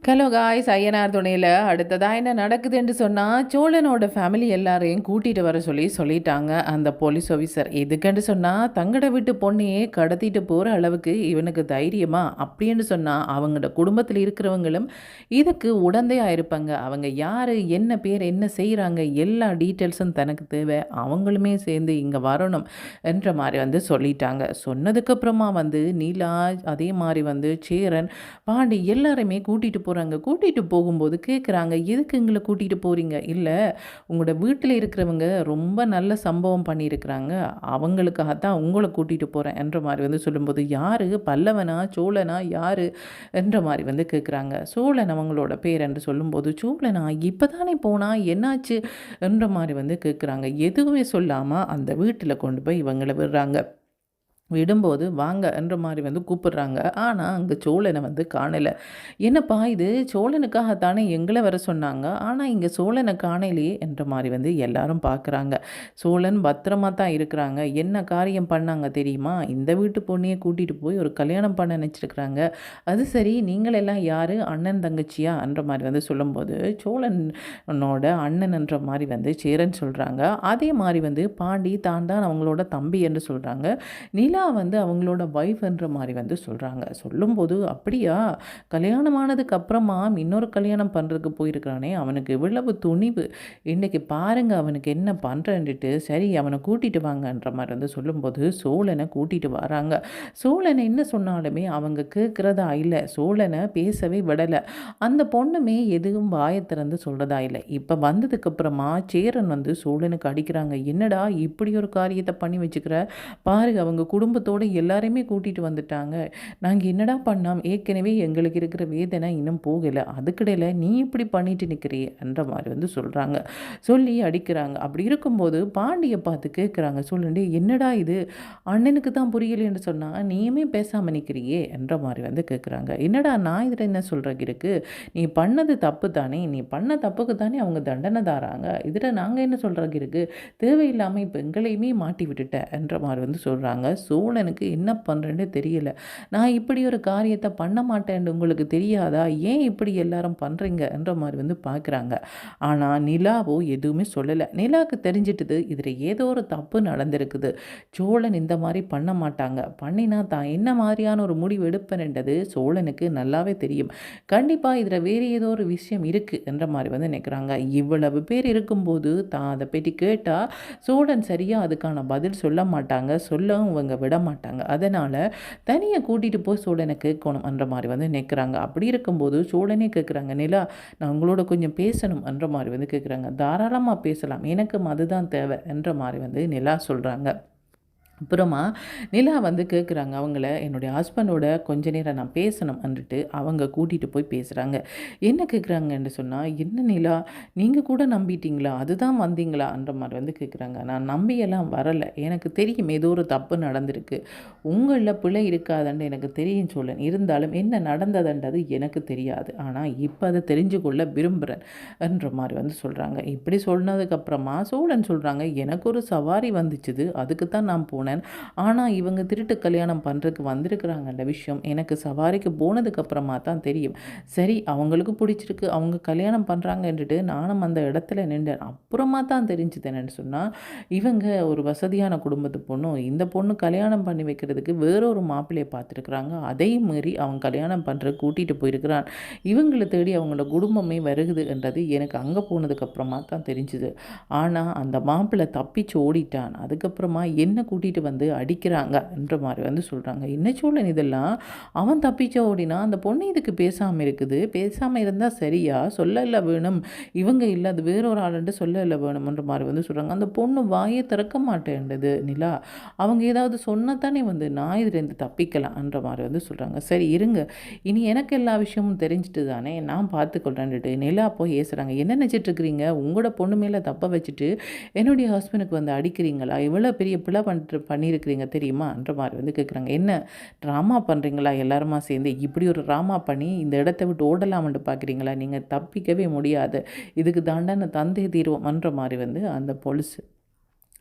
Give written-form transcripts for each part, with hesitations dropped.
Hello guys, Ayyanar துணையில் அடுத்ததாக என்ன நடக்குதுன்னு சொன்னால், சோழனோட ஃபேமிலி எல்லாரையும் கூட்டிகிட்டு வர சொல்லிட்டாங்க அந்த போலீஸ் ஆஃபீஸர். எதுக்குன்னு சொன்னால், தங்கட வீட்டு பொண்ணையே கடத்திட்டு போகிற அளவுக்கு இவனுக்கு தைரியமா அப்படின்னு சொன்னால், அவங்களோட குடும்பத்தில் இருக்கிறவங்களும் இதுக்கு உடந்தையாக இருப்பாங்க. அவங்க யார், என்ன பேர், என்ன செய்கிறாங்க, எல்லா டீட்டெயில்ஸும் தனக்கு தேவை. அவங்களுமே சேர்ந்து இங்கே வரணும் என்ற மாதிரி சொல்லிட்டாங்க. சொன்னதுக்கப்புறமா நீலா, அதே மாதிரி சேரன், பாண்டி எல்லாருமே கூட்டிகிட்டு கூட்டிகிட்டு போகும்போது கேட்குறாங்க, எதுக்கு எங்களை கூட்டிகிட்டு போகிறீங்க? இல்லை, உங்களோட வீட்டில் இருக்கிறவங்க ரொம்ப நல்ல சம்பவம் பண்ணியிருக்கிறாங்க, அவங்களுக்காக தான் உங்களை கூட்டிகிட்டு போகிறேன் என்ற மாதிரி சொல்லும்போது, யார், பல்லவனா சோழனா யார் என்ற மாதிரி கேட்குறாங்க. சோழன் அவங்களோட பேர் என்று சொல்லும்போது, சோழனா இப்போ தானே போனால் என்னாச்சு என்ற மாதிரி கேட்குறாங்க. எதுவுமே சொல்லாமல் அந்த வீட்டில் கொண்டு போய் இவங்களை விடுறாங்க. விடும்போது வாங்க என்ற மாதிரி கூப்பிடுறாங்க. ஆனால் அங்கே சோழனை காணலை. என்னப்பா இது, சோழனுக்காகத்தானே எங்களை வர சொன்னாங்க, ஆனால் இங்கே சோழனை காணலையே என்ற மாதிரி எல்லாரும் பார்க்குறாங்க. சோழன் பத்திரமா தான் இருக்கிறாங்க. என்ன காரியம் பண்ணாங்க தெரியுமா? இந்த வீட்டு பொண்ணையே கூட்டிகிட்டு போய் ஒரு கல்யாணம் பண்ண நினச்சிருக்கிறாங்க. அது சரி, நீங்களெல்லாம் யார், அண்ணன் தங்கச்சியா என்ற மாதிரி சொல்லும்போது, சோழனோட அண்ணன் என்ற மாதிரி சேரன் சொல்கிறாங்க. அதே மாதிரி பாண்டி தான் அவங்களோட தம்பி என்று சொல்கிறாங்க. நிலா அவங்களோட ஒய்ஃப்ன்ற மாதிரி சொல்கிறாங்க. சொல்லும்போது, அப்படியா, கல்யாணமானதுக்கு அப்புறமா இன்னொரு கல்யாணம் பண்ணுறதுக்கு போயிருக்கிறானே, அவனுக்கு இவ்வளவு துணிவு, இன்றைக்கி பாருங்க அவனுக்கு என்ன பண்ணுறேன்ட்டு. சரி, அவனை கூட்டிகிட்டு வாங்கன்ற மாதிரி சொல்லும்போது சோழனை கூட்டிகிட்டு வராங்க. சோழனை என்ன சொன்னாலுமே அவங்க கேட்குறதா இல்லை. சோழனை பேசவே விடலை. அந்த பொண்ணுமே எதுவும் வாயை திறந்து சொல்கிறதா இல்லை. இப்போ வந்ததுக்கப்புறமா சேரன் சோழனுக்கு அடிக்கிறாங்க. என்னடா இப்படி ஒரு காரியத்தை பண்ணி வச்சுக்கிற பாருங்க, அவங்க குடும்பத்தோடு எல்லாரையுமே கூட்டிகிட்டு வந்துட்டாங்க. நாங்கள் என்னடா பண்ணோம், ஏற்கனவே எங்களுக்கு இருக்கிற வேதனை இன்னும் போகலை, அதுக்கிடையில் நீ இப்படி பண்ணிட்டு நிற்கிறீ என்ற மாதிரி சொல்கிறாங்க. சொல்லி அடிக்கிறாங்க. அப்படி இருக்கும்போது பாண்டியை பார்த்து கேட்குறாங்க, சொல்லுண்டு என்னடா இது, அண்ணனுக்கு தான் புரியலைன்னு சொன்னால் நீயுமே பேசாமல் நிற்கிறியே என்ற மாதிரி கேட்குறாங்க. என்னடா நான் இதில் என்ன சொல்கிறக்கு இருக்குது, நீ பண்ணது தப்பு தானே, நீ பண்ண தப்புக்கு தானே அவங்க தண்டனை தாராங்க, இதில் நாங்கள் என்ன சொல்கிறக்கு இருக்குது, தேவையில்லாமல் இப்போ எங்களையுமே மாட்டி விட்டுட்ட என்ற மாதிரி சொல்கிறாங்க. சோழனுக்கு என்ன பண்ணுறேன்னு தெரியல, நான் இப்படி ஒரு காரியத்தை பண்ண மாட்டேன்னு உங்களுக்கு தெரியாதா, ஏன் இப்படி எல்லாரும் பண்ணுறீங்க என்ற மாதிரி பார்க்குறாங்க. ஆனால் நிலாவோ எதுவுமே சொல்லலை. நிலாவுக்கு தெரிஞ்சிட்டுது இதில் ஏதோ ஒரு தப்பு நடந்திருக்குது, சோழன் இந்த மாதிரி பண்ண மாட்டாங்க, பண்ணினா தான் என்ன மாதிரியான ஒரு முடிவு எடுப்பேன்ன்றது சோழனுக்கு நல்லாவே தெரியும். கண்டிப்பாக இதில் வேறு ஏதோ ஒரு விஷயம் இருக்குது என்ற மாதிரி நினைக்கிறாங்க. இவ்வளவு பேர் இருக்கும்போது தான் அதை பற்றி கேட்டால் சோழன் சரியாக அதுக்கான பதில் சொல்ல மாட்டாங்க, சொல்லவும் இவங்க விட மாட்டாங்க. அதனால் தனியாக கூட்டிகிட்டு போய் சோழனை கேட்கணும் என்ற மாதிரி நினைக்கிறாங்க. அப்படி இருக்கும்போது சோழனே கேட்குறாங்க, நிலா நான் உங்களோட கொஞ்சம் பேசணும் என்ற மாதிரி கேட்குறாங்க. தாராளமாக பேசலாம், எனக்கும் அதுதான் தேவை என்ற மாதிரி நிலா சொல்கிறாங்க. அப்புறமா நிலா கேட்குறாங்க அவங்கள, என்னுடைய ஹஸ்பண்டோட கொஞ்ச நேரம் நான் பேசணும் வந்துட்டு அவங்க கூட்டிகிட்டு போய் பேசுகிறாங்க. என்ன கேட்குறாங்கன்னு சொன்னால், என்ன நிலா நீங்கள் கூட நம்பிட்டீங்களா, அதுதான் வந்தீங்களான்ற மாதிரி கேட்குறாங்க. நான் நம்பியெல்லாம் வரலை, எனக்கு தெரியும் ஏதோ ஒரு தப்பு நடந்திருக்கு, உங்களில் பிழை இருக்காதுன்னு எனக்கு தெரியும் சோழன், இருந்தாலும் என்ன நடந்ததுன்றது எனக்கு தெரியாது, ஆனால் இப்போ அதை தெரிஞ்சு கொள்ள விரும்புகிறேன் என்ற மாதிரி சொல்கிறாங்க. இப்படி சொன்னதுக்கப்புறமா சோழன் சொல்கிறாங்க, எனக்கு ஒரு சவாரி வந்துச்சுது, அதுக்கு தான் நான் போனேன், ஆனால் இவங்க திருட்டு கல்யாணம் பண்ணுறதுக்கு வந்திருக்கிறாங்கன்ற விஷயம் எனக்கு சவாரிக்கு போனதுக்கப்புறமா தான் தெரியும். சரி, அவங்களுக்கு பிடிச்சிருக்கு, அவங்க கல்யாணம் பண்ணுறாங்கன்ட்டு நானும் அந்த இடத்துல நின்றேன். அப்புறமா தான் தெரிஞ்சுது என்னென்னு சொன்னால், இவங்க ஒரு வசதியான குடும்பத்து பொண்ணும், இந்த பொண்ணு கல்யாணம் பண்ணி வைக்கிறதுக்கு வேறொரு மாப்பிள்ளையை பார்த்துருக்குறாங்க, அதையும் மீறி அவங்க கல்யாணம் பண்ணுற கூட்டிகிட்டு போயிருக்கிறான், இவங்களை தேடி அவங்களோட குடும்பமே வருகுது என்றது எனக்கு அங்கே போனதுக்கப்புறமா தான் தெரிஞ்சுது. ஆனால் அந்த மாப்பிள்ளை தப்பிச்சு ஓடிட்டான், அதுக்கப்புறமா என்ன கூட்டிகிட்டு அடிக்கிறாங்க என்ற மாதிரி சொல்கிறாங்க. என்ன சோழன் இதெல்லாம், அவன் தப்பிச்ச ஓடினா அந்த பொண்ணு இதுக்கு பேசாமல் இருக்குது, பேசாமல் இருந்தால் சரியா, சொல்ல வேணும், இவங்க இல்லை அது வேறொரு ஆளுன்ட்டு சொல்ல வேணும்ன்ற மாதிரி சொல்கிறாங்க. அந்த பொண்ணு வாயை திறக்க மாட்டேன்றது நிலா, அவங்க ஏதாவது சொன்னத்தானே நான் இதுலேருந்து தப்பிக்கலாம்ன்ற மாதிரி சொல்கிறாங்க. சரி இருங்க, இனி எனக்கு எல்லா விஷயமும் தெரிஞ்சுட்டு தானே நான் பார்த்துக்கொள்றேன்ட்டு நிலா போய் ஏசுகிறாங்க. என்ன நினச்சிட்ருக்கிறீங்க, உங்களோட பொண்ணு மேலே தப்பை வச்சுட்டு என்னுடைய ஹஸ்பண்டுக்கு அடிக்கிறீங்களா, இவ்வளோ பெரிய பிள்ளை பண்ணியிருக்கிறீங்க தெரியுமான்ற மாதிரி கேட்குறாங்க. என்ன ட்ராமா பண்ணுறீங்களா எல்லாருமா சேர்ந்து, இப்படி ஒரு ட்ராமா பண்ணி இந்த இடத்த விட்டு ஓடலாம்னு பார்க்குறீங்களா, நீங்கள் தப்பிக்கவே முடியாது, இதுக்கு தாண்டான தந்தை தீர்வோம்ன்ற மாதிரி அந்த போலீஸ்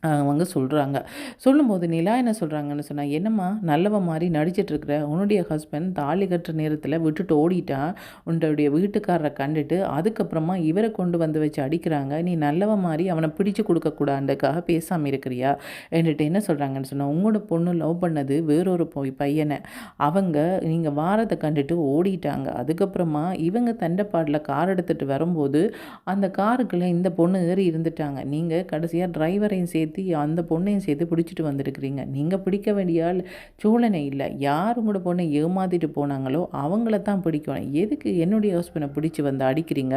அவங்க சொல்கிறாங்க. சொல்லும்போது நிலா என்ன சொல்கிறாங்கன்னு சொன்னா, "என்னம்மா நல்லவ மாரி நடிச்சிட்ருக்கிற, உன்னுடைய ஹஸ்பண்ட் தாலி கட்டுற நேரத்தில விட்டுட்டு ஓடிட்டான். உன்னுடைய வீட்டுக்காரர கண்டுட்டு, அதுக்கப்புறமா இவர கொண்டு வந்து வச்சு அடிக்கிறாங்க. நீ நல்லவ மாரி அவன பிடிச்சு குடுக்கக்கூடாதுக்காக பேசாம இருக்கிறியா?" என்கிட்ட என்ன சொல்கிறாங்கன்னு சொன்னா, "உங்களோட பொண்ணு லவ் பண்ணது வேறொரு பையன. அவங்க நீங்க வாரத கண்டுட்டு ஓடிட்டாங்க. அதுக்கப்புறமா இவங்க தண்டப்பாடுல கார் எடுத்துட்டு வரும்போது, அந்த காருக்குள்ள இந்த பொண்ணு ஏறி இருந்துட்டாங்க. நீங்க கடைசியா டிரைவரையும் சேர்த்து அந்த பொண்ணையும் சேர்த்து பிடிச்சிட்டு வந்திருக்கிறீங்க. நீங்க பிடிக்க வேண்டிய ஆள் சோழனை இல்ல. யார் உங்களோட பொண்ணை ஏமாத்திட்டு போனாங்களோ அவங்கள தான் பிடிக்கணும். எதுக்கு என்னுடைய ஹஸ்பண்டை பிடிச்சி வந்து அடிக்கிறீங்க?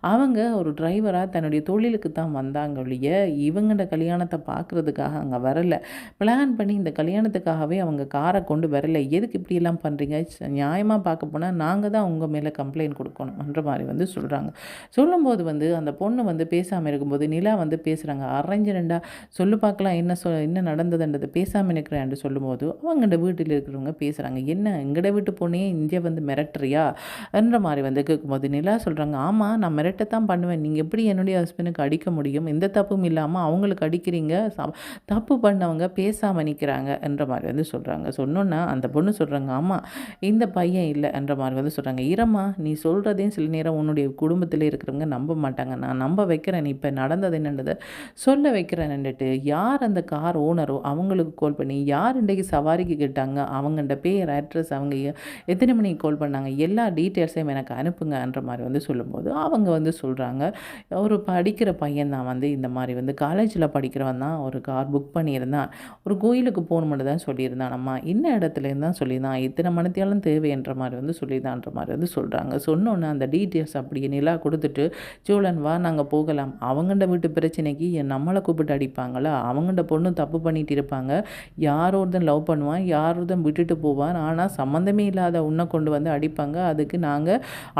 அவங்க ஒரு டிரைவரா தன்னுடைய தொழிலுக்கு தான் வந்தாங்க ஒழிய, இவங்களோட கல்யாணத்தை பார்க்குறதுக்காக அங்க வரல. பிளான் பண்ணி இந்த கல்யாணத்துக்காகவே அவங்க காரை கொண்டு வரல. எதுக்கு இப்படியெல்லாம் பண்ணுறீங்க? நியாயமா பார்க்க போனா நாங்க தான் உங்க மேல கம்ப்ளைண்ட் குடுக்கணும்ன்ற மாரி வந்து சொல்றாங்க. சொல்லும்போது வந்து அந்த பொண்ணு வந்து பேசாம இருக்கும்போது, நிலா வந்து பேசுறாங்க. "அரேஞ்சுடா சொல்லு பார்க்கலாம் என்ன நடந்ததுன்றது பேசாம இருக்கிறேன்னு" சொல்லும்போது, அவங்கள்ட வீட்டில இருக்கிறவங்க பேசுறாங்க. "என்ன எங்கட வீட்டு பொண்ணையே இங்க வந்து மிரட்டுறியா?" என்ற மாரி வந்து கேட்கும்போது, நிலா சொல்றாங்க, "ஆமா நான் மிரட்டத்தான் பண்ணுவேன். நீங்க எப்படி என்னுடைய ஹஸ்பண்டுக்கு அடிக்க முடியும்? எந்த தப்பும் இல்லாம அவங்களுக்கு அடிக்கிறீங்க. தப்பு பண்ணவங்க பேசாம நிக்கிறாங்க" என்ற மாரி வந்து சொல்றாங்க. சொன்னோன்ன அந்த பொண்ணு சொல்றாங்க, "ஆமா இந்த பையன் இல்ல" என்ற மாரி வந்து சொல்றாங்க. "இரம்மா நீ சொல்றதையும் சில நேரம் உன்னுடைய குடும்பத்தில இருக்கிறவங்க நம்ப மாட்டாங்க. நான் நம்ப வைக்கிறேன். நீ இப்ப நடந்தது என்னன்றத சொல்ல வைக்கிறேன்னுட்டு, யார் அந்த கார் ஓனரோ அவங்களுக்கு கால் பண்ணி, யார் இன்றைக்கு சவாரிக்கு கேட்டாங்க, அவங்கள்ட பேர், அட்ரஸ், அவங்க எத்தனை மணிக்கு கால் பண்ணாங்க, எல்லா டீட்டெயில்ஸையும் எனக்கு அனுப்புங்கன்ற மாரி வந்து சொல்லும்போது, அவங்க வந்து சொல்றாங்க, ஒரு படிக்கிற பையன் தான் வந்து இந்த மாரி வந்து காலேஜில படிக்கிறவன் தான் ஒரு கார் புக் பண்ணியிருந்தான். ஒரு கோயிலுக்கு போகணும்னு தான் சொல்லியிருந்தான். நம்ம இன்ன இடத்துலேருந்து தான் சொல்லியிருந்தான். இத்தனை மணித்தியாலும் தேவைன்ற மாரி வந்து சொல்லியிருந்தான்ற மாரி வந்து சொல்றாங்க. சொன்னோன்னே அந்த டீட்டெயில்ஸ் அப்படியே நிலா குடுத்துட்டு, "சோழன் வா நாங்க போகலாம். அவங்கள்ட வீட்டு பிரச்சனைக்கு நம்மள கூப்பிட்டு அடிப்பாங்களா? அவங்கள்ட பொண்ணு தப்பு பண்ணிட்டு இருப்பாங்க. யார் ஒருத்தன் லவ் பண்ணுவான், யார் ஒருத்தன் விட்டுட்டு போவான். ஆனா சம்மந்தமே இல்லாத உன்ன கொண்டு வந்து அடிப்பாங்க. அதுக்கு நாங்க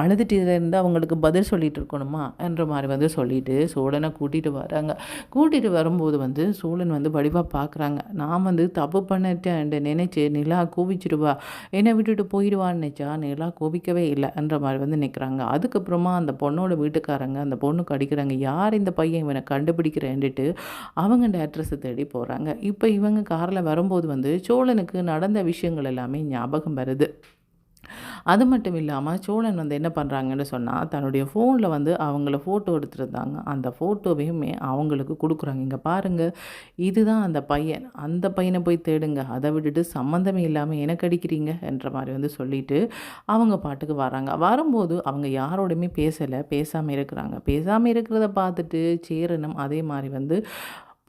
அழுதுட்டு இருந்து அவங்களுக்கு பதில் சொல்லிட்டு இருக்கணுமா?" என்ற மாரி வந்து சொல்லிட்டு சோழன கூட்டிட்டு வராங்க. கூட்டிட்டு வரும்போது வந்து சோழன் வந்து வடிவா பார்க்குறாங்க. நான் வந்து தப்பு பண்ணிட்டேன்ட்டு நினைச்சு நிலா கோவிச்சுடுவா, என்னை விட்டுட்டு போயிடுவான்னு நினைச்சா நிலா கோபிக்கவே இல்ல என்ற மாரி வந்து நிற்கிறாங்க. அதுக்கப்புறமா அந்த பொண்ணோட வீட்டுக்காரங்க அந்த பொண்ணுக்கு அடிக்கிறாங்க. யார் இந்த பையன் இவனை கண்டுபிடிக்கிறேன்ட்டு அவங்கள்ட அட்ரஸை தேடி போகிறாங்க. இப்போ இவங்க காரில் வரும்போது வந்து சோழனுக்கு நடந்த விஷயங்கள் எல்லாமே ஞாபகம் வருது. அது மட்டும் இல்லாம, சோழன் வந்து என்ன பண்ணுறாங்கன்னு சொன்னா, தன்னுடைய ஃபோன்ல வந்து அவங்கள ஃபோட்டோ எடுத்திருந்தாங்க. அந்த ஃபோட்டோவையுமே அவங்களுக்கு குடுக்குறாங்க. "இங்க பாருங்க, இதுதான் அந்த பையன். அந்த பையன போய் தேடுங்க. அத விட்டுட்டு சம்மந்தமே இல்லாம எனக்கு அடிக்கிறீங்க" என்ற மாரி வந்து சொல்லிட்டு, அவங்க பாட்டுக்கு வராங்க. வரும்போது அவங்க யாரோடையுமே பேசல. பேசாம இருக்கிறாங்க. பேசாம இருக்கிறத பார்த்துட்டு சேரனும் அதே மாரி வந்து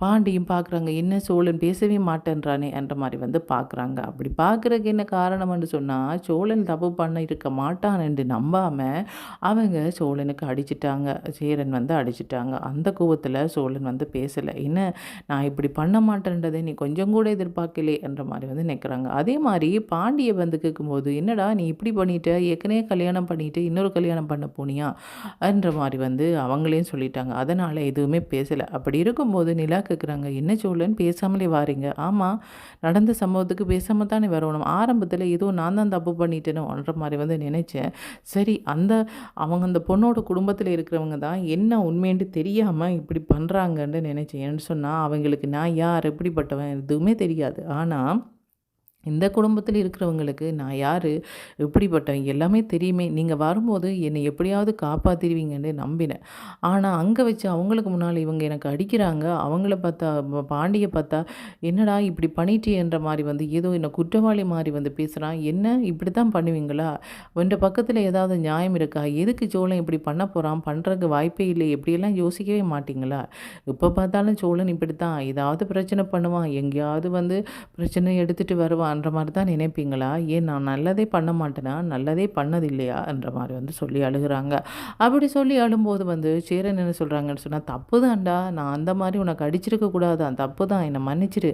பாண்டியும் பார்க்குறாங்க. என்ன சோழன் பேசவே மாட்டேன்றானே என்ற மாரி வந்து பார்க்குறாங்க. அப்படி பார்க்குறதுக்கு என்ன காரணம்னு சொன்னா, சோழன் தப்பு பண்ணியிருக்க மாட்டான் என்று நம்பாம, அவங்க சோழனுக்கு அடிச்சுட்டாங்க. சேரன் வந்து அடிச்சுட்டாங்க. அந்த கோவத்தில சோழன் வந்து பேசல. "என்ன நான் இப்படி பண்ண மாட்டேன்றதை நீ கொஞ்சம் கூட எதிர்பார்க்கலே" என்ற மாரி வந்து நிற்கிறாங்க. அதே மாரி பாண்டிய வந்து கேட்கும்போது, "என்னடா நீ இப்படி பண்ணிட்ட? ஏற்கனவே கல்யாணம் பண்ணிட்டு இன்னொரு கல்யாணம் பண்ண போனியா?" என்ற மாரி வந்து அவங்களையும் சொல்லிட்டாங்க. அதனால எதுவுமே பேசல. அப்படி இருக்கும்போது நிலா கேட்குறாங்க, "என்ன சோழன் பேசாமலே வாரீங்க?" "ஆமா, நடந்த சம்பவத்துக்கு பேசாம தானே வரணும். ஆரம்பத்தில ஏதோ நான் தான் தப்பு பண்ணிட்டேனோன்ற மாரி வந்து நினைச்சேன். சரி அவங்க அந்த பொண்ணோட குடும்பத்தில இருக்கிறவங்க தான் என்ன உண்மைன்ட்டு தெரியாம இப்படி பண்றாங்கன்னு நினைச்சேன். ஏன்னு சொன்னா, அவங்களுக்கு நான் யார், எப்படிப்பட்டவன் எதுவுமே தெரியாது. ஆனா இந்த குடும்பத்தில் இருக்கிறவங்களுக்கு நான் யாரு, எப்படிப்பட்டவன் எல்லாமே தெரியுமே. நீங்க வரும்போது என்னை எப்படியாவது காப்பாத்திருவீங்கன்னு நம்பினேன். ஆனா அங்க வச்சு அவங்களுக்கு முன்னால இவங்க எனக்கு அடிக்கிறாங்க. அவங்கள பார்த்தா பாண்டிய பார்த்தா, என்னடா இப்படி பண்ணிட்டியேன்ற மாரி வந்து ஏதோ என்ன குற்றவாளி மாரி வந்து பேசுறான். என்ன இப்படித்தான் பண்ணுவீங்களா? உன்ட பக்கத்துல ஏதாவது நியாயம் இருக்கா? எதுக்கு சோழன் இப்படி பண்ண போறான்? பண்றதுக்கு வாய்ப்பே இல்லை. இப்படியெல்லாம் யோசிக்கவே மாட்டீங்களா? எப்ப பார்த்தாலும் சோழன் இப்படித்தான். ஏதாவது பிரச்சனை பண்ணுவான். எங்கேயாவது வந்து பிரச்சனை எடுத்துட்டு வருவான்ற மாரி தான் நினைப்பீங்களா? ஏன் நான் நல்லதே பண்ண மாட்டேனா? நல்லதே பண்ணதில்லையா? என்ற மாரி வந்து சொல்லி அழுகுறாங்க. அப்படி சொல்லி அழும்போது வந்து சேரன் என்ன சொல்றாங்கன்னு சொன்னா, "தப்பு தான்டா. நான் அந்த மாரி உனக்கு அடிச்சிருக்க கூடாதான். தப்பு தான். என்ன மன்னிச்சிடு."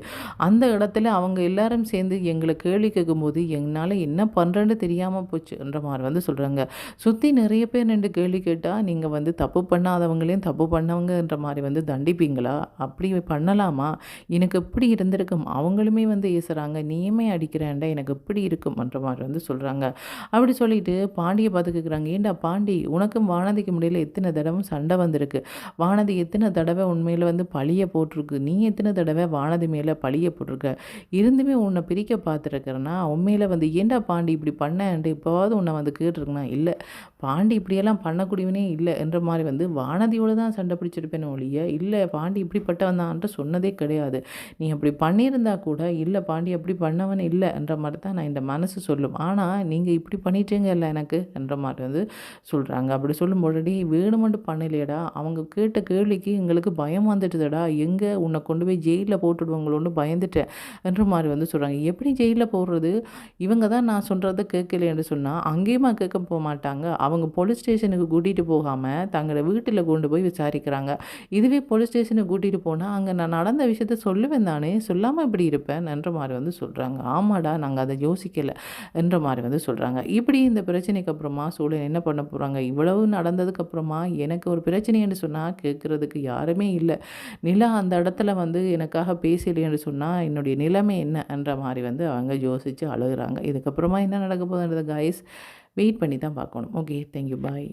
அந்த இடத்துல அவங்க எல்லாரும் சேர்ந்து எங்கள கேள்வி கேட்கும்போது, என்னால என்ன பண்றேன்னு தெரியாம போச்சுன்ற மாரி வந்து சொல்றாங்க. சுத்தி நெறைய பேர் நிண்டு கேள்வி கேட்டா, நீங்க வந்து தப்பு பண்ணாதவங்களையும் தப்பு பண்ணவங்கன்ற மாரி வந்து தண்டிப்பீங்களா? அப்படி பண்ணலாமா? எனக்கு எப்படி இருந்திருக்கும்? அவங்களுமே வந்து ஏசுறாங்க. "நீயுமே அடிக்கிறேன்டா எனக்கு இப்படி இருக்கும்ன்ற மாதிரி வந்து சொல்கிறாங்க. அப்படி சொல்லிட்டு பாண்டியை பார்த்து கேட்குறாங்க, ஏன்டா பாண்டி உனக்கும் வானதிக்கு முடியல எத்தனை தடவை சண்டை வந்திருக்கு, வானதி எத்தனை தடவை உண்மையில் வந்து பழிய போட்டிருக்கு, நீ எத்தனை தடவை வானதி மேலே பழிய போட்டிருக்க, இருந்துமே உன்னை பிரிக்க பார்த்துருக்கிறேன்னா உண்மையில் வந்து ஏன்டா பாண்டி இப்படி பண்ணேன்ட்டு இப்போவாவது உன்னை வந்து கேட்டிருக்குனா இல்லை, பாண்டி இப்படியெல்லாம் பண்ணக்கூடியவனே இல்லை என்ற மாதிரி வந்து வானதியோடு தான் சண்டை பிடிச்சிருப்பேன் ஒழிய இல்லை பாண்டி இப்படிப்பட்டவன் தான்ட்டு சொன்னதே கிடையாது. நீ அப்படி பண்ணியிருந்தா கூட இல்லை பாண்டி அப்படி பண்ணவன் இல்லை என்ற மாதிரி தான் நான் இந்த மனசு சொல்லும். ஆனால் நீங்கள் இப்படி பண்ணிட்டீங்க இல்லை எனக்கு என்ற மாதிரி வந்து சொல்கிறாங்க. அப்படி சொல்லும்போது வேணுமென்று பண்ணலையடா, அவங்க கேட்ட கேள்விக்கு எங்களுக்கு பயம் வந்துட்டுதடா, எங்கே உன்னை கொண்டு போய் ஜெயிலில் போட்டுடுவாங்களோன்னு பயந்துட்டேன் என்ற மாதிரி வந்து சொல்கிறாங்க. எப்படி ஜெயிலில் போடுறது, இவங்க தான் நான் சொல்கிறத கேட்கலைன்னு சொன்னால் அங்கேயுமா கேட்க போக மாட்டாங்க, அவங்க போலீஸ் ஸ்டேஷனுக்கு கூட்டிகிட்டு போகாமல் தங்களை வீட்டில் கொண்டு போய் விசாரிக்கிறாங்க. இதுவே போலீஸ் ஸ்டேஷனுக்கு கூட்டிகிட்டு போனால் அங்கே நான் நடந்த விஷயத்த சொல்லுவேன் தானே, சொல்லாமல் இப்படி இருப்பேன் என்ற மாதிரி வந்து சொல்கிறாங்க. ஆமாடா நாங்கள் அதை யோசிக்கலை என்ற மாதிரி வந்து சொல்கிறாங்க. இப்படி இந்த பிரச்சனைக்கு அப்புறமா சூழல் என்ன பண்ண போகிறாங்க, இவ்வளவு நடந்ததுக்கப்புறமா எனக்கு ஒரு பிரச்சனைன்னு சொன்னால் கேட்குறதுக்கு யாருமே இல்லை, நிலா அந்த இடத்துல வந்து எனக்காக பேசலைன்னு சொன்னால் என்னுடைய நிலைமை என்ன என்ற மாதிரி வந்து அவங்க யோசித்து அழுகுறாங்க. இதுக்கப்புறமா என்ன நடக்க போகுதுன்றத கைஸ் வெயிட் பண்ணி தான் பார்க்கணும். ஓகே, தேங்க்யூ, பாய்.